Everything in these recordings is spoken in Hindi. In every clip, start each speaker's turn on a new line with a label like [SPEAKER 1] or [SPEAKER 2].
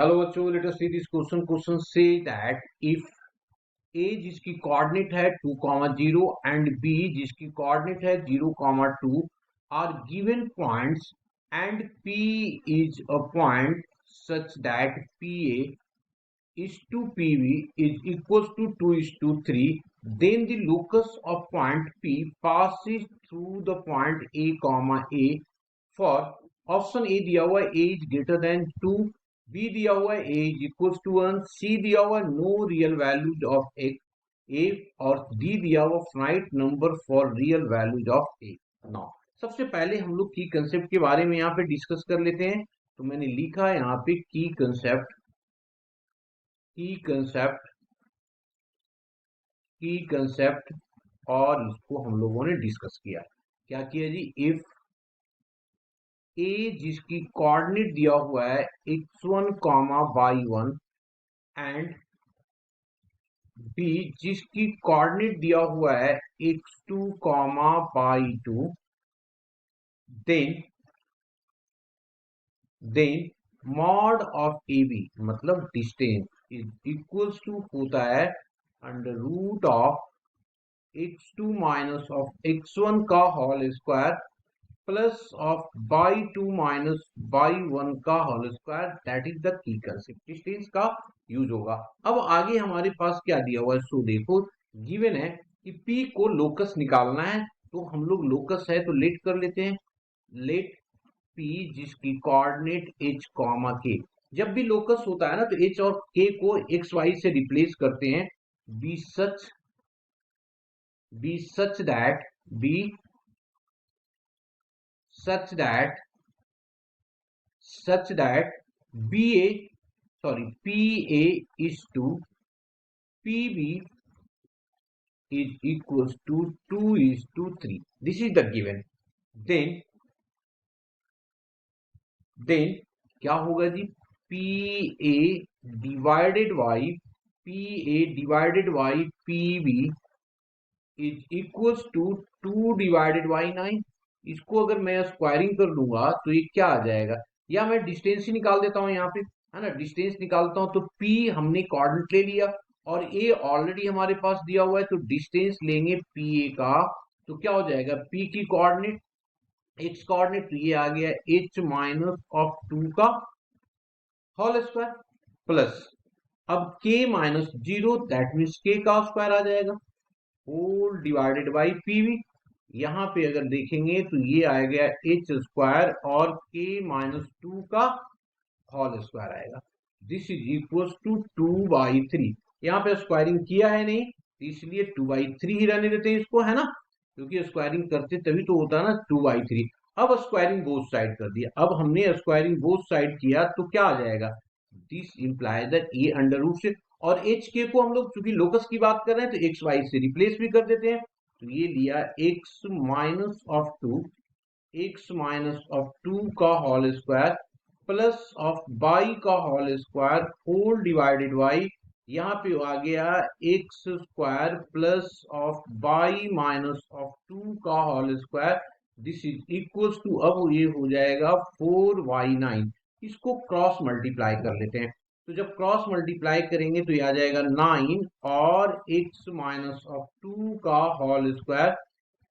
[SPEAKER 1] हेलो बच्चों, let us see this question. Question से दैट इफ ए जिसकी कोऑर्डिनेट है 2,0 एंड बी जिसकी कोऑर्डिनेट है 0,2 are given points and P is a point such that P A is to PV is equals to 2 is to 3, then the locus of point P passes through the point A comma A for option A दिया हुआ है a is greater than 2, b दिया हुआ है a is equals to 1, c दिया हुआ है no real values of a और d दिया हुआ finite number for real values of a। Now सबसे पहले हम लोग की कंसेप्ट के बारे में यहाँ पे डिस्कस कर लेते हैं। तो मैंने लिखा है यहाँ पे की कंसेप्ट और इसको हम लोगों ने डिस्कस किया। क्या किया जी? इफ ए जिसकी कोऑर्डिनेट दिया हुआ है x1 y1 एंड बी जिसकी कोऑर्डिनेट दिया हुआ है x2 y2, then mod of A B मतलब डिस्टेंस इज इक्वल्स टू होता है under root of x2 minus of x1 का whole square plus of y2 minus y1 का whole square. That is the key concept, distance का यूज होगा। अब आगे हमारे पास क्या दिया हुआ है, सो देखो गिवन है कि P को लोकस निकालना है। तो हम लोग लोकस है तो लेट कर लेते हैं। लेट P जिसकी कोऑर्डिनेट h कॉमा k, जब भी लोकस होता है ना तो h और k को x y से रिप्लेस करते हैं। B such that B such that PA is to PB is equals to 2 is to 3. This is the given. Then क्या होगा जी? PA divided by PB is equals to 2 divided by 9. इसको अगर मैं स्क्वायरिंग कर लूंगा तो ये क्या आ जाएगा? या मैं डिस्टेंस ही निकाल देता हूं यहाँ पे, है ना। डिस्टेंस निकालता हूं तो P हमने कोऑर्डिनेट ले लिया और A ऑलरेडी हमारे पास दिया हुआ है, तो डिस्टेंस लेंगे PA का। तो क्या हो जाएगा? P की कोऑर्डिनेट x कोऑर्डिनेट, तो ये आ गया h माइनस ऑफ 2 का होल स्क्वायर प्लस अब k minus 0 that means k का स्क्वायर आ जाएगा होल डिवाइडेड बाई पीवी। यहां पे अगर देखेंगे तो ये आ गया एच स्क्वायर और k माइनस 2 का होल स्क्वायर आएगा। This is equal to 2/3। यहाँ पे स्क्वायरिंग किया है नहीं, इसलिए 2/3 ही रहने देते हैं इसको, है ना, क्योंकि स्क्वायरिंग करते तभी तो होता है ना 2/3। अब स्क्वायरिंग बोथ साइड कर दिया। अब हमने स्क्वायरिंग बोथ साइड किया तो क्या आ जाएगा? This implies that A under root से, और एच के को हम लोग चूंकि लोकस की बात कर रहे हैं तो एक्स वाई से रिप्लेस भी कर देते हैं। तो ये लिया एक्स माइनस ऑफ टू का whole square plus of y का whole square whole divided by, यहाँ पे आ गया x square plus of y minus of 2 का whole square. This is equals to, अब ये हो जाएगा 4y9। इसको क्रॉस मल्टीप्लाई कर लेते हैं। तो जब क्रॉस मल्टीप्लाई करेंगे तो ये आ जाएगा 9 और x माइनस ऑफ 2 का whole square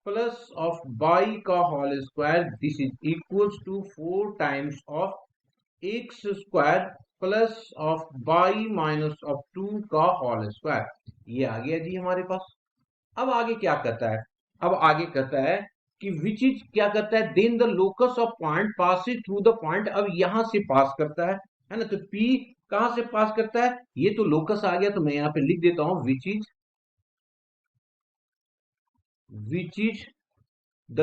[SPEAKER 1] plus of y का whole square. This is equals to 4 times of x square plus of y minus of 2 का होल स्क्वायर। ये आ गया जी हमारे पास। अब आगे क्या करता है? अब आगे कहता है कि विच इज क्या करता है, then the locus of point passing through the point. अब यहां से पास करता है ना। तो P कहां से पास करता है? ये तो लोकस आ गया, तो मैं यहां पे लिख देता हूं which is the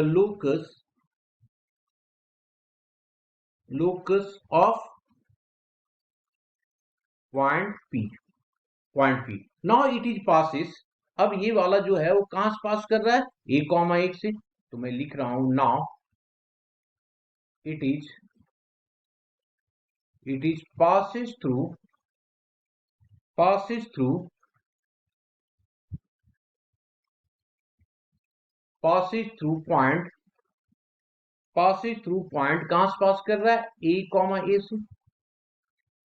[SPEAKER 1] locus of point P now it is passes. अब ये वाला जो है वो कहां से पास कर रहा है? a कॉमा 1 से। तो मैं लिख रहा हूं now it is passes through point कहां से पास कर रहा है? a कॉमा ए से।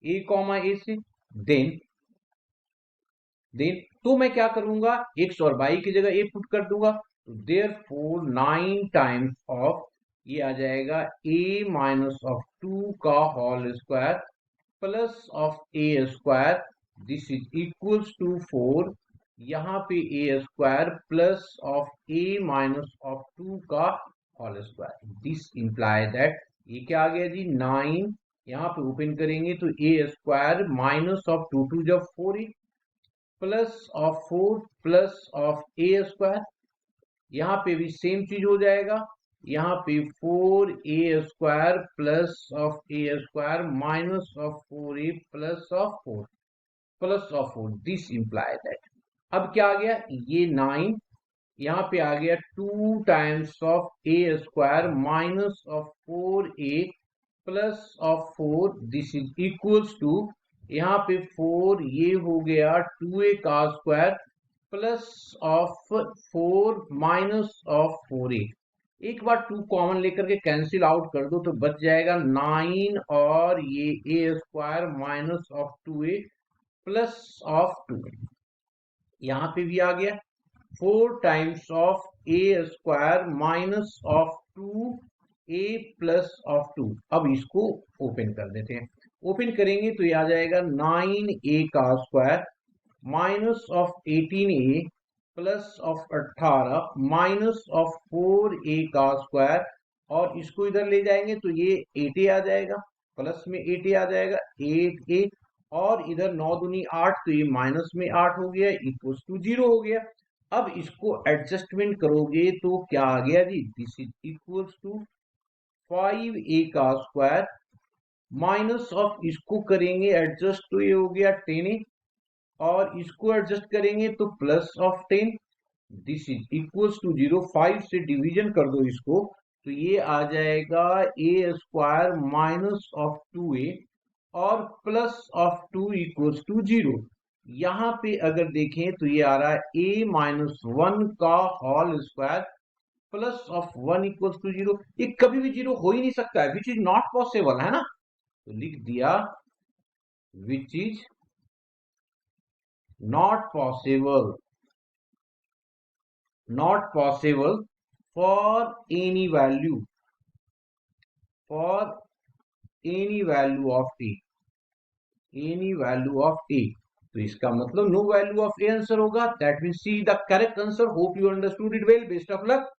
[SPEAKER 1] ए कॉमा ए से, देन तो मैं क्या करूंगा, एक्स और वाई की जगह ए पुट कर दूंगा, तो देयरफॉर 9 टाइम्स ऑफ ये आ जाएगा ए माइनस ऑफ 2 का whole square plus of A square, this is equals to 4, यहाँ पे a square plus of a minus of 2 का whole square, this imply that ये क्या आ गया जी 9, यहाँ पे ओपन करेंगे तो ए स्क्वायर माइनस ऑफ 2 टू जब 4 plus of 4 plus of A square, यहाँ पे भी सेम चीज हो जाएगा, यहाँ पे 4a square minus of 4a plus of 4, this imply that अब क्या आ गया ये 9, यहाँ पे आ गया 2 times of A square minus of 4a plus of 4, this is equals to यहाँ पे 4 ये हो गया 2a का square plus of 4 minus of 4a, एक बार 2 कॉमन लेकर के कैंसिल आउट कर दो तो बच जाएगा 9 और ये a square minus of 2a plus of 2, यहाँ पे भी आ गया 4 times of a square minus of 2a plus of 2, अब इसको ओपन कर देते हैं, ओपन करेंगे तो ये आ जाएगा 9a का square minus of 18a plus of 18 minus of 4a का स्क्वायर, और इसको इधर ले जाएंगे तो ये 8a आ जाएगा, प्लस में 8a आ जाएगा 8a, और इधर 9 दूनी 8 तो ये माइनस में 8 हो गया इक्वल्स टू 0 हो गया। अब इसको एडजस्टमेंट करोगे तो क्या आ गया जी, this is equals to 5a का स्क्वायर माइनस ऑफ इसको करेंगे एडजस्ट तो ये हो गया 10a, और इसको एडजस्ट करेंगे तो plus of 10, this is equals to 0, 5 से डिवीजन कर दो इसको तो ये आ जाएगा ए स्क्वायर माइनस ऑफ 2a और प्लस ऑफ 2 इक्वल्स टू 0, यहाँ पे अगर देखें तो ये आ रहा है a माइनस 1 का whole square plus of 1 equals to 0, ये कभी भी 0 हो ही नहीं सकता है, विच इज नॉट पॉसिबल है ना, तो लिख दिया which is not possible for any value of a, तो इसका मतलब no value of a answer होगा, that mean C the correct answer, hope you understood it well, best of luck.